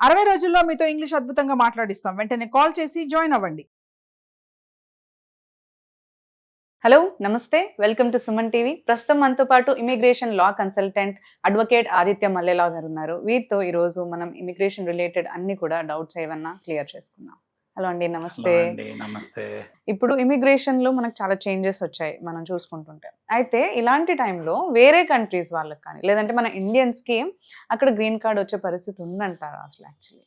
60 రోజుల్లో మీతో ఇంగ్లీష్ అద్భుతంగా మాట్లాడిస్తాం. వెంటనే కాల్ చేసి జాయిన్ అవ్వండి. హలో నమస్తే, వెల్కమ్ టు సుమన్ టీవీ. ప్రస్తుతం మనతో పాటు immigration law consultant advocate Aditya Mallela garu ఉన్నారు. వీరితో ఈరోజు మనం ఇమిగ్రేషన్ రిలేటెడ్ అన్ని కూడా డౌట్స్ ఏమన్నా క్లియర్ చేసుకుందాం. హలో అండి, నమస్తే. నమస్తే. ఇప్పుడు ఇమిగ్రేషన్ లో మనకు చాలా చేంజెస్ వచ్చాయి మనం చూసుకుంటుంటే. అయితే ఇలాంటి టైంలో వేరే కంట్రీస్ వాళ్ళకి కానీ లేదంటే మన ఇండియన్స్ కి అక్కడ గ్రీన్ కార్డ్ వచ్చే పరిస్థితి ఉందంటారా అసలు actually?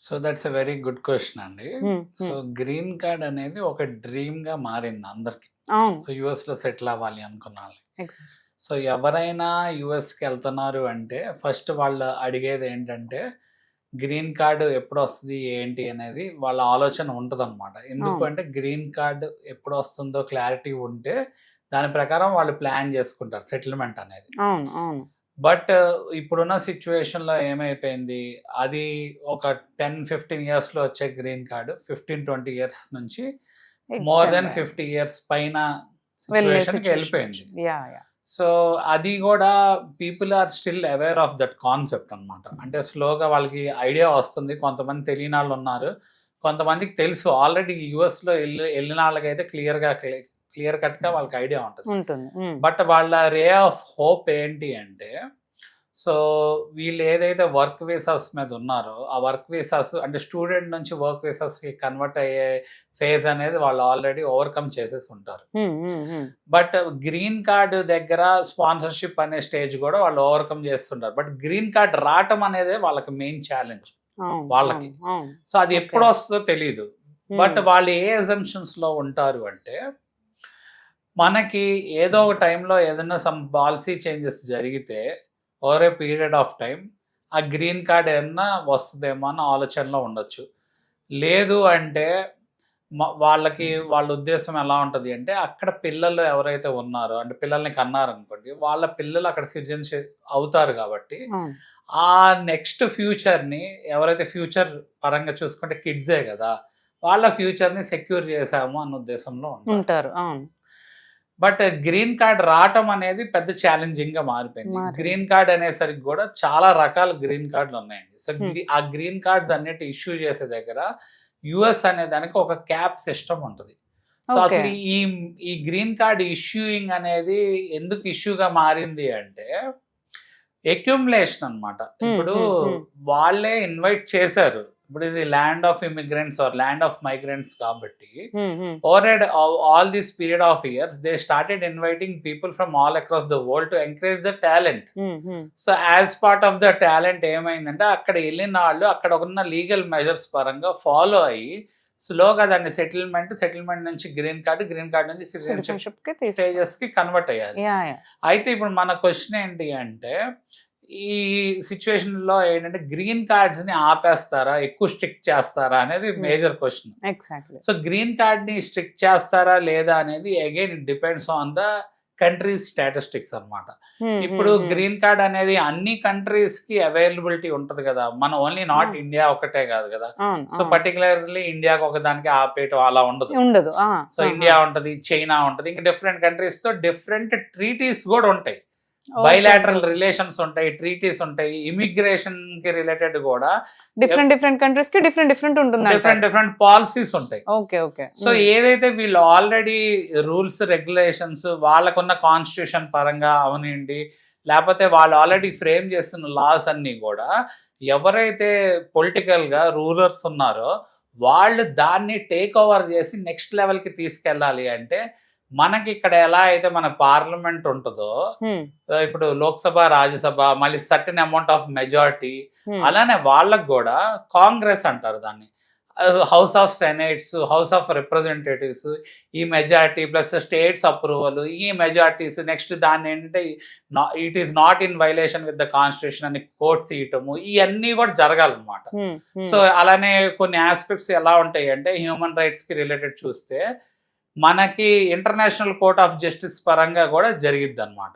So that's a very good question అండి. సో గ్రీన్ కార్డ్ అనేది ఒక డ్రీమ్ గా మారింది అందరికి. సో యుఎస్ లో సెటిల్ అవ్వాలి అనుకున్న వాళ్ళకి. సో ఎవరైనా యుఎస్కి వెళ్తున్నారు అంటే ఫస్ట్ వాళ్ళు అడిగేది ఏంటంటే గ్రీన్ కార్డు ఎప్పుడు వస్తుంది ఏంటి అనేది వాళ్ళ ఆలోచన ఉంటుంది అనమాట. ఎందుకు అంటే గ్రీన్ కార్డు ఎప్పుడు వస్తుందో క్లారిటీ ఉంటే దాని ప్రకారం వాళ్ళు ప్లాన్ చేసుకుంటారు సెటిల్మెంట్ అనేది. బట్ ఇప్పుడున్న సిచ్యువేషన్లో ఏమైపోయింది, అది ఒక 10-15 ఇయర్స్లో వచ్చే గ్రీన్ కార్డు 15-20 ఇయర్స్ నుంచి మోర్ దెన్ 50 ఇయర్స్ పైన సిచ్యువేషన్కి వెళ్ళిపోయింది. సో అది కూడా people are still aware of that concept అనమాట. అంటే స్లోగా వాళ్ళకి ఐడియా వస్తుంది. కొంతమంది తెలియని వాళ్ళు ఉన్నారు, కొంతమందికి తెలుసు ఆల్రెడీ యుఎస్లో వెళ్ళిన వాళ్ళకైతే క్లియర్ కట్గా వాళ్ళకి ఐడియా ఉంటుంది. బట్ వాళ్ళ రే ఆఫ్ హోప్ ఏంటి అంటే, సో వీళ్ళు ఏదైతే వర్క్ వీసాస్ మీద ఉన్నారో ఆ వర్క్ వీసాస్ అంటే స్టూడెంట్ నుంచి వర్క్ వీసాస్కి కన్వర్ట్ అయ్యే ఫేజ్ అనేది వాళ్ళు ఆల్రెడీ ఓవర్కమ్ చేసేసి ఉంటారు. బట్ గ్రీన్ కార్డ్ దగ్గర స్పాన్సర్షిప్ అనే స్టేజ్ కూడా వాళ్ళు ఓవర్కమ్ చేస్తుంటారు. బట్ గ్రీన్ కార్డ్ రావటం అనేది వాళ్ళకి మెయిన్ ఛాలెంజ్ వాళ్ళకి. సో అది ఎప్పుడు వస్తుందో తెలియదు. బట్ వాళ్ళు ఏ అజంప్షన్స్ లో ఉంటారు అంటే, మనకి ఏదో ఒక టైంలో ఏదైనా సమ్ పాలసీ చేంజెస్ జరిగితే over a period of time ఆ గ్రీన్ కార్డ్ ఏమన్నా వస్తుందేమో అన్న ఆలోచనలో ఉండొచ్చు. లేదు అంటే వాళ్ళ ఉద్దేశం ఎలా ఉంటుంది అంటే, అక్కడ పిల్లలు ఎవరైతే ఉన్నారో అంటే పిల్లల్ని కన్నారనుకోండి, వాళ్ళ పిల్లలు అక్కడ సిటిజన్షిప్ అవుతారు కాబట్టి ఆ నెక్స్ట్ ఫ్యూచర్ని ఎవరైతే ఫ్యూచర్ పరంగా చూసుకుంటే కిడ్సే కదా, వాళ్ళ ఫ్యూచర్ని సెక్యూర్ చేసాము అన్న ఉద్దేశంలో ఉంటారు. బట్ గ్రీన్ కార్డ్ రావటం అనేది పెద్ద ఛాలెంజింగ్ గా మారిపోయింది. గ్రీన్ కార్డ్ అనేసరికి కూడా చాలా రకాల గ్రీన్ కార్డులు ఉన్నాయండి. సో ఆ గ్రీన్ కార్డ్స్ అన్నిటి ఇష్యూ చేసే దగ్గర యుఎస్ అనే దానికి ఒక క్యాప్ సిస్టమ్ ఉంటుంది. సో అసలు ఈ గ్రీన్ కార్డ్ ఇష్యూయింగ్ అనేది ఎందుకు ఇష్యూగా మారింది అంటే అక్యుములేషన్ అన్నమాట. ఇప్పుడు వాళ్ళే ఇన్వైట్ చేశారు. ఇప్పుడు ఇది land of immigrants or land of migrants కాబట్టి over all this period of years they started inviting people from all across the world to encourage the talent. So as part of the talent ఏమైందంటే, అక్కడ వెళ్ళిన వాళ్ళు అక్కడ ఉన్న legal measures పరంగా follow అయ్యి స్లోగా దాన్ని సెటిల్మెంట్ నుంచి గ్రీన్ కార్డ్ నుంచి సిటిజన్షిప్ స్టేజెస్ కి కన్వర్ట్ అయ్యారు. అయితే ఇప్పుడు మన క్వశ్చన్ ఏంటి అంటే, ఈ సిచ్యువేషన్ లో ఏంటంటే గ్రీన్ కార్డ్స్ ని ఆపేస్తారా, ఎక్కువ స్ట్రిక్ట్ చేస్తారా అనేది major question. So green card ని స్ట్రిక్ట్ చేస్తారా లేదా అనేది again it depends on the countries statistics అన్నమాట. ఇప్పుడు గ్రీన్ కార్డ్ అనేది అన్ని కంట్రీస్ కి అవైలబిలిటీ ఉంటది కదా, మన ఓన్లీ నాట్ ఇండియా ఒకటే కాదు కదా. సో పర్టికులర్లీ ఇండియాకి ఒక దానికి ఆపేయటం అలా ఉండదు. సో ఇండియా ఉంటది, చైనా ఉంటది, ఇంకా డిఫరెంట్ కంట్రీస్ తో డిఫరెంట్ ట్రీటీస్ కూడా ఉంటాయి, బైలాటరల్ రిలేషన్స్ ఉంటాయి, ట్రీటీస్ ఉంటాయి. ఇమిగ్రేషన్ కి రిలేటెడ్ కూడా డిఫరెంట్ కంట్రీస్ కి డిఫరెంట్ ఉంటుంది, డిఫరెంట్ పాలసీస్ ఉంటాయి. సో ఏదైతే వీళ్ళు ఆల్రెడీ రూల్స్ రెగ్యులేషన్స్ వాళ్ళకున్న కాన్స్టిట్యూషన్ పరంగా అవనండి, లేకపోతే వాళ్ళు ఆల్రెడీ ఫ్రేమ్ చేస్తున్న లాస్ అన్ని కూడా ఎవరైతే పొలిటికల్ గా రూలర్స్ ఉన్నారో వాళ్ళు దాన్ని టేక్ ఓవర్ చేసి నెక్స్ట్ లెవెల్ కి తీసుకెళ్ళాలి అంటే, మనకి ఇక్కడ ఎలా అయితే మన పార్లమెంట్ ఉంటుందో, ఇప్పుడు లోక్సభ, రాజ్యసభ, మళ్ళీ సర్టెన్ అమౌంట్ ఆఫ్ మెజారిటీ, అలానే వాళ్ళకు కూడా కాంగ్రెస్ అంటారు దాన్ని, House of Senates, House of Representatives, ఈ మెజారిటీ ప్లస్ స్టేట్స్ అప్రూవల్, ఈ మెజారిటీస్ నెక్స్ట్ దాన్ని ఏంటంటే it is not in violation with the constitution అని కోర్ట్ తీయటము, ఇవన్నీ కూడా జరగాలన్నమాట. సో అలానే కొన్ని ఆస్పెక్ట్స్ ఎలా ఉంటాయి అంటే, హ్యూమన్ రైట్స్ కి రిలేటెడ్ చూస్తే మనకి ఇంటర్నేషనల్ కోర్ట్ ఆఫ్ జస్టిస్ పరంగా కూడా జరిగిద్ది అనమాట.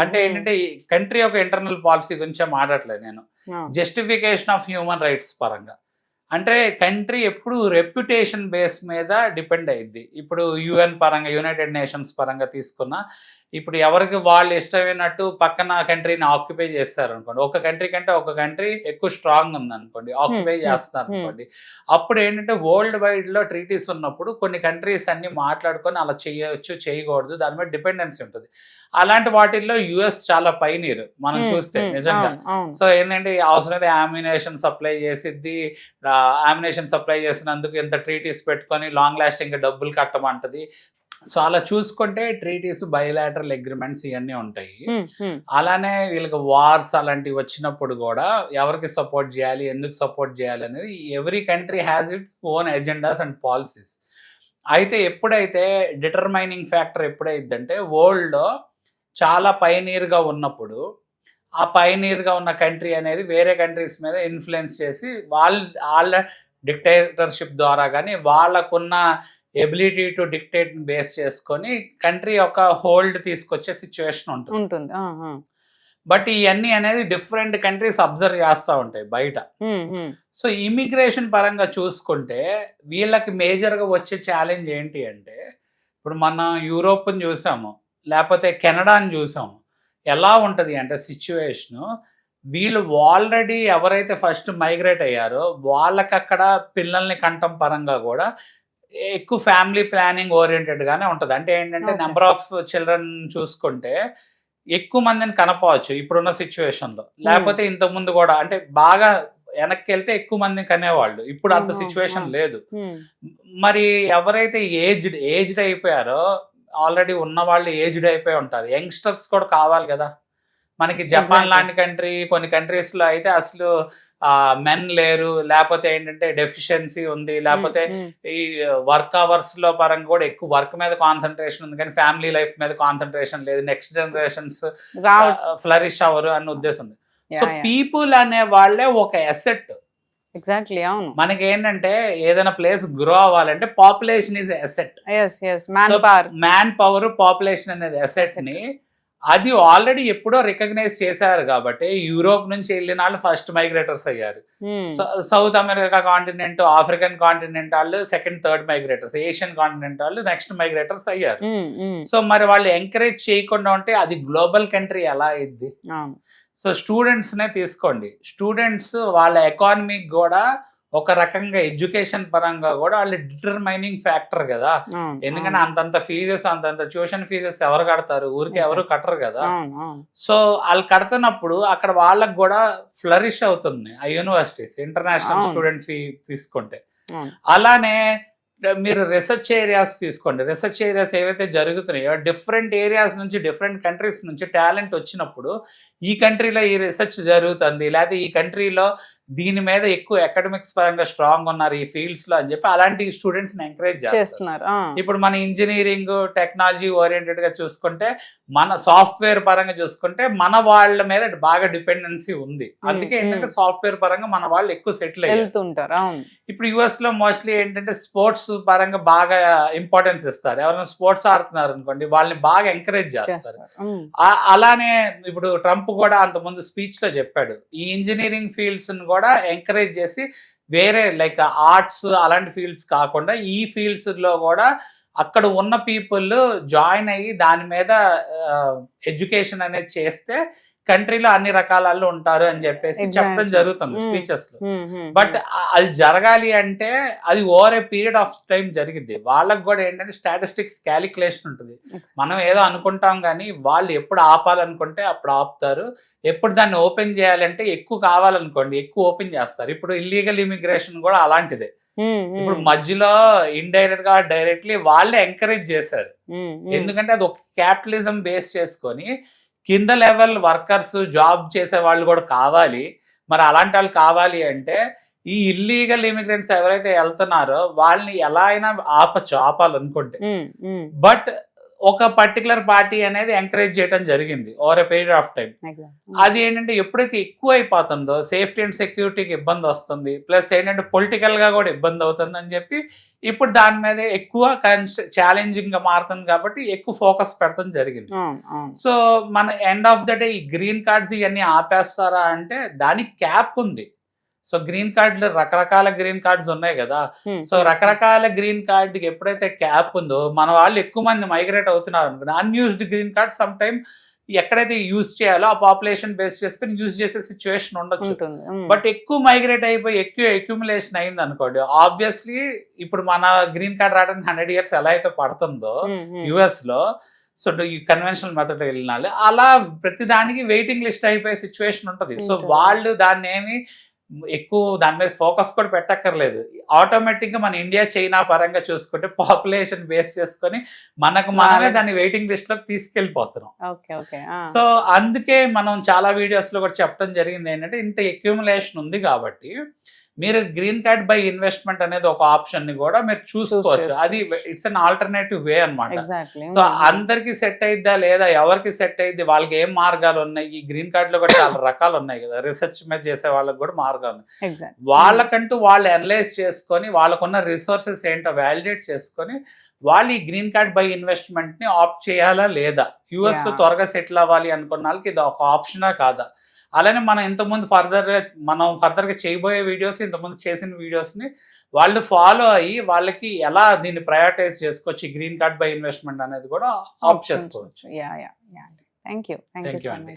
అంటే ఏంటంటే కంట్రీ యొక్క ఇంటర్నల్ పాలసీ గురించే మాట్లాడలేదు నేను, జస్టిఫికేషన్ ఆఫ్ హ్యూమన్ రైట్స్ పరంగా. అంటే కంట్రీ ఎప్పుడు రెప్యుటేషన్ బేస్ మీద డిపెండ్ అయ్యిద్ది. ఇప్పుడు యుఎన్ పరంగా, యునైటెడ్ నేషన్స్ పరంగా తీసుకున్న ఇప్పుడు ఎవరికి వాళ్ళు ఇష్టమైనట్టు పక్కన కంట్రీని ఆక్యుపై చేస్తారు అనుకోండి, ఒక కంట్రీ కంటే ఒక కంట్రీ ఎక్కువ స్ట్రాంగ్ ఉంది అనుకోండి, ఆక్యుపై చేస్తారు అనుకోండి, అప్పుడు ఏంటంటే వరల్డ్ వైడ్ లో ట్రీటీస్ ఉన్నప్పుడు కొన్ని కంట్రీస్ అన్ని మాట్లాడుకొని అలా చేయొచ్చు చేయకూడదు దాని మీద డిపెండెన్సీ ఉంటుంది. అలాంటి వాటిల్లో యుఎస్ చాలా పైనీర్ మనం చూస్తే నిజంగా. సో ఏంటంటే అవసరమైతే ఆమ్యునేషన్ సప్లై చేసిద్ది, ఆమ్యునేషన్ సప్లై చేసినందుకు ఇంత ట్రీటీస్ పెట్టుకొని లాంగ్ లాస్టింగ్ డబ్బులు కట్టమంటది. సో అలా చూసుకుంటే ట్రీటీస్, బయోలాటరల్ అగ్రిమెంట్స్ ఇవన్నీ ఉంటాయి. అలానే వీళ్ళకి వార్స్ అలాంటివి వచ్చినప్పుడు కూడా ఎవరికి సపోర్ట్ చేయాలి, ఎందుకు సపోర్ట్ చేయాలి అనేది every country has its own agendas and policies. అయితే ఎప్పుడైతే డిటర్మైనింగ్ ఫ్యాక్టర్ ఎప్పుడైందంటే వరల్డ్లో చాలా పైనీర్గా ఉన్నప్పుడు ఆ పైనీర్గా ఉన్న కంట్రీ అనేది వేరే కంట్రీస్ మీద ఇన్ఫ్లుయెన్స్ చేసి వాళ్ళ డిక్టేటర్షిప్ ద్వారా కానీ వాళ్ళకున్న ఎబిలిటీ టు డిక్టేట్ బేస్ చేసుకొని కంట్రీ ఒక హోల్డ్ తీసుకొచ్చే సిచ్యువేషన్ ఉంటుంది. బట్ ఇవన్నీ అనేది డిఫరెంట్ కంట్రీస్ అబ్జర్వ్ చేస్తూ ఉంటాయి బయట. సో ఇమిగ్రేషన్ పరంగా చూసుకుంటే వీళ్ళకి మేజర్గా వచ్చే ఛాలెంజ్ ఏంటి అంటే, ఇప్పుడు మనం యూరోప్ని చూసాము, లేకపోతే కెనడాని చూసాము. ఎలా ఉంటుంది అంటే సిచ్యువేషను, వీళ్ళు ఆల్రెడీ ఎవరైతే ఫస్ట్ మైగ్రేట్ అయ్యారో వాళ్ళకి అక్కడ పిల్లల్ని కంటం పరంగా కూడా ఎక్కువ ఫ్యామిలీ ప్లానింగ్ ఓరియంటెడ్గానే ఉంటుంది. అంటే ఏంటంటే నెంబర్ ఆఫ్ చిల్డ్రన్ చూసుకుంటే ఎక్కువ మందిని కనపవచ్చు ఇప్పుడున్న సిచ్యువేషన్లో. లేకపోతే ఇంతకుముందు కూడా అంటే బాగా వెనక్కి వెళ్తే ఎక్కువ మందిని కనేవాళ్ళు, ఇప్పుడు అంత సిచ్యువేషన్ లేదు. మరి ఎవరైతే ఏజ్డ్ అయిపోయారో, ఆల్రెడీ ఉన్న వాళ్ళు ఏజ్డ్ అయిపోయి ఉంటారు, యంగ్స్టర్స్ కూడా కావాలి కదా మనకి. జపాన్ లాంటి కంట్రీ, కొన్ని కంట్రీస్లో అయితే అసలు మెన్ లేరు, లేకపోతే ఏంటంటే డెఫిషియన్సీ ఉంది, లేకపోతే ఈ వర్క్ అవర్స్ లో పరంగా కూడా ఎక్కువ వర్క్ మీద కాన్సన్ట్రేషన్ ఉంది కానీ ఫ్యామిలీ లైఫ్ మీద కాన్సన్ట్రేషన్ లేదు, నెక్స్ట్ జనరేషన్స్ ఫ్లరిష్ అవరు అన్న ఉద్దేశం ఉంది. సో పీపుల్ అనే వాళ్ళే ఒక అసెట్. ఎగ్జాక్ట్లీ, అవును. మనకి ఏంటంటే ఏదైనా ప్లేస్ గ్రో అవ్వాలంటే population is asset. Man power, population అనేది అసెట్ ని అది ఆల్రెడీ ఎప్పుడో రికగ్నైజ్ చేశారు కాబట్టి యూరోప్ నుంచి వెళ్ళిన వాళ్ళు ఫస్ట్ మైగ్రేటర్స్ అయ్యారు. South America continent, African continent వాళ్ళు సెకండ్, థర్డ్ మైగ్రేటర్స్, ఏషియన్ కాంటినెంట్ వాళ్ళు నెక్స్ట్ మైగ్రేటర్స్ అయ్యారు. సో మరి వాళ్ళు ఎంకరేజ్ చేయకుండా ఉంటే అది గ్లోబల్ కంట్రీ ఎలా అయింది? సో స్టూడెంట్స్ నే తీసుకోండి, స్టూడెంట్స్ వాళ్ళ ఎకానమీకి కూడా ఒక రకంగా ఎడ్యుకేషన్ పరంగా కూడా వాళ్ళు డిటర్మైనింగ్ ఫ్యాక్టర్ కదా. ఎందుకంటే అంతంత ఫీజెస్, అంతంత ట్యూషన్ ఫీజెస్ ఎవరు కడతారు? ఊరికి ఎవరు కట్టరు కదా. సో వాళ్ళు కడుతున్నప్పుడు అక్కడ వాళ్ళకి కూడా ఫ్లరిష్ అవుతుంది ఆ యూనివర్సిటీస్, ఇంటర్నేషనల్ స్టూడెంట్ ఫీ తీసుకుంటే. అలానే మీరు రీసెర్చ్ ఏరియాస్ తీసుకోండి, రీసెర్చ్ ఏరియాస్ ఏవైతే జరుగుతున్నాయో డిఫరెంట్ ఏరియాస్ నుంచి, డిఫరెంట్ కంట్రీస్ నుంచి టాలెంట్ వచ్చినప్పుడు ఈ కంట్రీలో ఈ రీసెర్చ్ జరుగుతుంది, లేకపోతే ఈ కంట్రీలో దీని మీద ఎక్కువ అకాడమిక్స్ పరంగా స్ట్రాంగ్ ఉన్నారు ఈ ఫీల్డ్స్ లో అని చెప్పి అలాంటి స్టూడెంట్స్ ని ఎంకరేజ్ చేస్తున్నారు. ఇప్పుడు మన ఇంజనీరింగ్, టెక్నాలజీ ఓరియంటెడ్ గా చూసుకుంటే, మన సాఫ్ట్వేర్ పరంగా చూసుకుంటే మన వాళ్ళ మీద బాగా డిపెండెన్సీ ఉంది. అందుకే ఏంటంటే సాఫ్ట్వేర్ పరంగా మన వాళ్ళు ఎక్కువ సెటిల్ అవుతుంటారు. ఇప్పుడు యుఎస్ లో మోస్ట్లీ ఏంటంటే స్పోర్ట్స్ పరంగా బాగా ఇంపార్టెన్స్ ఇస్తారు. ఎవరైనా స్పోర్ట్స్ ఆడుతున్నారు అనుకోండి వాళ్ళని బాగా ఎంకరేజ్ చేస్తారు. అలానే ఇప్పుడు ట్రంప్ కూడా అంతకుముందు స్పీచ్ లో చెప్పాడు, ఈ ఇంజనీరింగ్ ఫీల్డ్స్ కూడా ఎంకరేజ్ చేసి వేరే లైక్ ఆర్ట్స్ అలాంటి ఫీల్డ్స్ కాకుండా ఈ ఫీల్డ్స్ లో కూడా అక్కడ ఉన్న పీపుల్ జాయిన్ అయ్యి దాని మీద ఎడ్యుకేషన్ అనేది చేస్తే కంట్రీలో అన్ని రకాల వాళ్ళు ఉంటారు అని చెప్పేసి చెప్పడం జరుగుతుంది స్పీచెస్ లో. బట్ అది జరగాలి అంటే అది over a period of time జరిగింది. వాళ్ళకి కూడా ఏంటంటే స్టాటిస్టిక్స్ క్యాలిక్యులేషన్ ఉంటుంది. మనం ఏదో అనుకుంటాం కానీ వాళ్ళు ఎప్పుడు ఆపాలనుకుంటే అప్పుడు ఆపుతారు, ఎప్పుడు దాన్ని ఓపెన్ చేయాలంటే ఎక్కువ కావాలనుకోండి ఎక్కువ ఓపెన్ చేస్తారు. ఇప్పుడు ఇల్లీగల్ ఇమిగ్రేషన్ కూడా అలాంటిదే. ఇప్పుడు మధ్యలో ఇండైరెక్ట్ గా డైరెక్ట్లీ వాళ్ళే ఎంకరేజ్ చేశారు. ఎందుకంటే అది ఒక క్యాపిటలిజం బేస్ చేసుకొని కింద లెవెల్ వర్కర్స్, జాబ్ చేసే వాళ్ళు కూడా కావాలి. మరి అలాంటి వాళ్ళు కావాలి అంటే ఈ ఇల్లీగల్ ఇమిగ్రెంట్స్ ఎవరైతే వెళ్తున్నారో వాళ్ళని ఎలా అయినా ఆపాలనుకుంటే. బట్ ఒక పర్టికులర్ పార్టీ అనేది ఎంకరేజ్ చేయడం జరిగింది over a period of time. అది ఏంటంటే ఎప్పుడైతే ఎక్కువ అయిపోతుందో సేఫ్టీ అండ్ సెక్యూరిటీకి ఇబ్బంది వస్తుంది, ప్లస్ ఏంటంటే పొలిటికల్ గా కూడా ఇబ్బంది అవుతుంది అని చెప్పి ఇప్పుడు దాని మీద ఎక్కువ ఛాలెంజింగ్ గా మారుతుంది కాబట్టి ఎక్కువ ఫోకస్ పెడతాం జరిగింది. సో మన ఎండ్ ఆఫ్ ద డే ఈ గ్రీన్ కార్డ్స్ ఇవన్నీ ఆపేస్తారా అంటే దానికి క్యాప్ ఉంది. సో గ్రీన్ కార్డులు రకరకాల గ్రీన్ కార్డ్స్ ఉన్నాయి కదా. సో రకరకాల గ్రీన్ కార్డ్ కి ఎప్పుడైతే క్యాప్ ఉందో మన వాళ్ళు ఎక్కువ మంది మైగ్రేట్ అవుతున్నారు అనుకోండి, unused green card some time ఎక్కడైతే యూజ్ చేయాలో ఆ పాపులేషన్ బేస్ చేసుకుని యూజ్ చేసే సిచ్యువేషన్ ఉండొచ్చు. బట్ ఎక్కువ మైగ్రేట్ అయిపోయి ఎక్కువ అక్యుములేషన్ అయింది అనుకోండి, ఆబ్వియస్లీ ఇప్పుడు మన గ్రీన్ కార్డ్ రావడానికి 100 years ఎలా అయితే పడుతుందో యుఎస్ లో, సో ఈ కన్వెన్షనల్ మెథడ్ వెళ్ళినాలి, అలా ప్రతి దానికి వెయిటింగ్ లిస్ట్ అయిపోయే సిచ్యువేషన్ ఉంటుంది. సో వాళ్ళు దాన్ని ఏమి ఎక్కువ దాని మీద ఫోకస్ కూడా పెట్టక్కర్లేదు. ఆటోమేటిక్ గా మన ఇండియా చైనా పరంగా చూసుకుంటే పాపులేషన్ బేస్ చేసుకొని మనమే దాన్ని వెయిటింగ్ లిస్ట్ లోకి తీసుకెళ్లిపోతున్నాం. సో అందుకే మనం చాలా వీడియోస్ లో కూడా చెప్పడం జరిగింది ఏంటంటే, ఇంత అక్యూములేషన్ ఉంది కాబట్టి మీరు గ్రీన్ కార్డ్ బై ఇన్వెస్ట్మెంట్ అనేది ఒక ఆప్షన్ ని కూడా మీరు చూసుకోవచ్చు. అది ఇట్స్ అన్ ఆల్టర్నేటివ్ వే అన్నమాట. సో అందరికి సెట్ అయిద్దా లేదా, ఎవరికి సెట్ అయ్యిద్ది, వాళ్ళకి ఏం మార్గాలు ఉన్నాయి, ఈ గ్రీన్ కార్డ్ లో కూడా చాలా రకాలు ఉన్నాయి కదా, రీసెర్చ్ మీద చేసే వాళ్ళకి కూడా మార్గాలు ఉన్నాయి. వాళ్ళకంటూ వాళ్ళు అనలైజ్ చేసుకొని వాళ్ళకున్న రిసోర్సెస్ ఏంటో వ్యాలిడేట్ చేసుకొని వాళ్ళు ఈ గ్రీన్ కార్డ్ బై ఇన్వెస్ట్మెంట్ ని ఆప్ట్ చేయాలా లేదా, యుఎస్ లో త్వరగా సెటిల్ అవ్వాలి అనుకున్న వాళ్ళకి ఇది ఒక ఆప్షనా కాదా. అలానే మనం ఇంతకుముందు ఫర్దర్గా చేయబోయే వీడియోస్, ఇంతకుముందు చేసిన వీడియోస్ని వాళ్ళు ఫాలో అయ్యి వాళ్ళకి ఎలా దీన్ని ప్రయారిటైజ్ చేసుకోవచ్చు, గ్రీన్ కార్డ్ బై ఇన్వెస్ట్మెంట్ అనేది కూడా ఆప్ట్ చేసుకోవచ్చు. థ్యాంక్ యూ అండి.